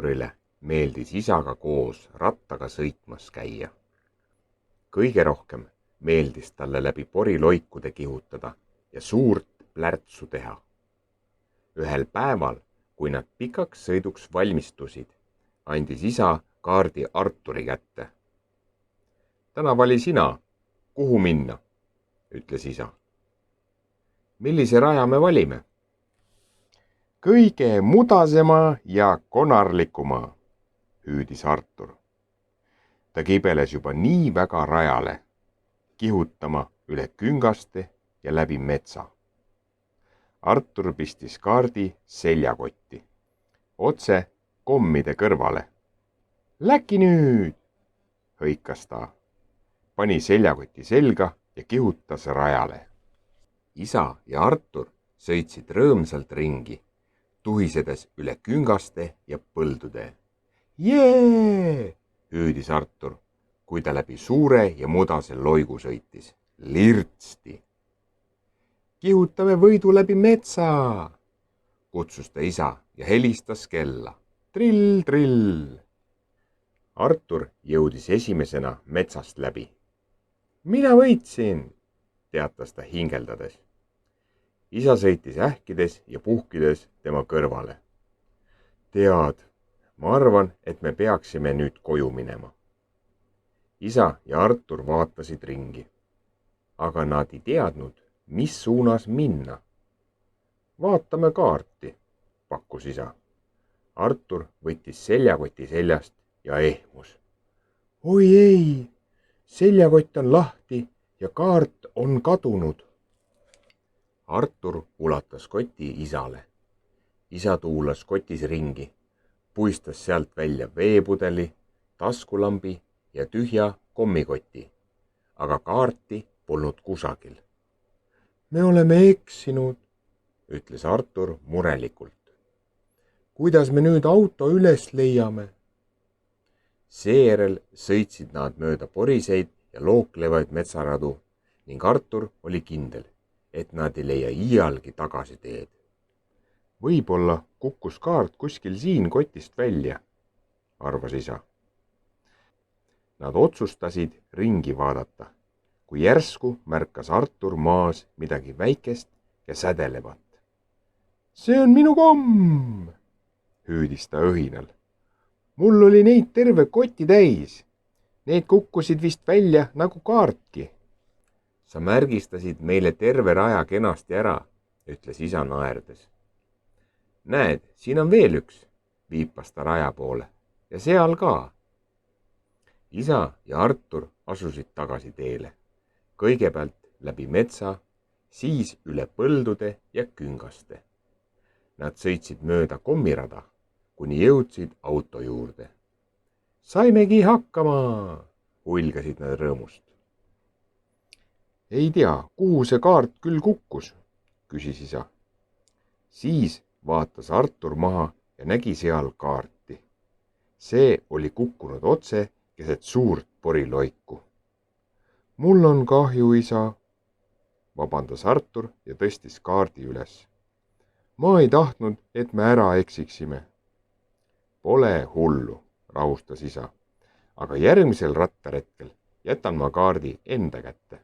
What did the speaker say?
Arturile meeldis isaga koos rattaga sõitmas käia. Kõige rohkem meeldis talle läbi poriloikude kihutada ja suurt plärtsu teha. Ühel päeval, kui nad pikaks sõiduks valmistusid, andis isa kaardi Arturi kätte. Täna vali sina, kuhu minna, ütles isa. Millise raja me valime? Kõige mudasema ja konarlikuma, hüüdis Artur. Ta kibeles juba nii väga rajale, kihutama üle küngaste ja läbi metsa. Artur pistis kaardi seljakotti, otse kommide kõrvale. Läki nüüd, hõikas ta, pani seljakoti selga ja kihutas rajale. Isa ja Artur sõitsid rõõmsalt ringi, tuhisedes üle küngaste ja põldude. Jee, hüüdis Artur, kui ta läbi suure ja mudase loigu sõitis. Lirtsti. Kihutame võidu läbi metsa, kutsus ta isa ja helistas kella. Trill, trill. Artur jõudis esimesena metsast läbi. Mina võitsin, teatas ta hingeldades. Isa sõitis ähkides ja puhkides tema kõrvale. Tead, ma arvan, et me peaksime nüüd koju minema. Isa ja Artur vaatasid ringi, aga nad ei teadnud, mis suunas minna. Vaatame kaarti, pakkus isa. Artur võttis seljakoti seljast ja ehmus. Oi ei, seljakott on lahti ja kaart on kadunud. Artur ulatas koti isale. Isa tuulas kotis ringi, puistas sealt välja veepudeli, taskulambi ja tühja kommikoti, aga kaarti polnud kusagil. Me oleme eksinud, ütles Artur murelikult. Kuidas me nüüd auto üles leiame? Seejärel sõitsid nad mööda poriseid ja looklevaid metsaradu ning Artur oli kindel, et nad ei leia iialgi tagasi teed. Võib-olla kukkus kaart kuskil siin kotist välja, arvas isa. Nad otsustasid ringi vaadata, kui järsku märkas Artur maas midagi väikest ja sädelevat. See on minu komm, hüüdis ta õhinal. Mul oli neid terve koti täis. Need kukkusid vist välja nagu kaartki. Sa märgistasid meile terve raja kenasti ära, ütles isa naerdes. Näed, siin on veel üks, viipas ta raja poole ja seal ka. Isa ja Artur asusid tagasi teele. Kõigepealt läbi metsa, siis üle põldude ja küngaste. Nad sõitsid mööda kommirada, kuni jõudsid auto juurde. Saimegi hakkama, huilgasid nad rõõmust. Ei tea, kuhu see kaart küll kukkus, küsis isa. Siis vaatas Artur maha ja nägi seal kaarti. See oli kukkunud otse keset suurt poriloiku. Mul on kahju, isa, vabandas Artur ja tõstis kaardi üles. Ma ei tahtnud, et me ära eksiksime. Pole hullu, rahustas isa, aga järgmisel rattaretkel jätan ma kaardi enda kätte.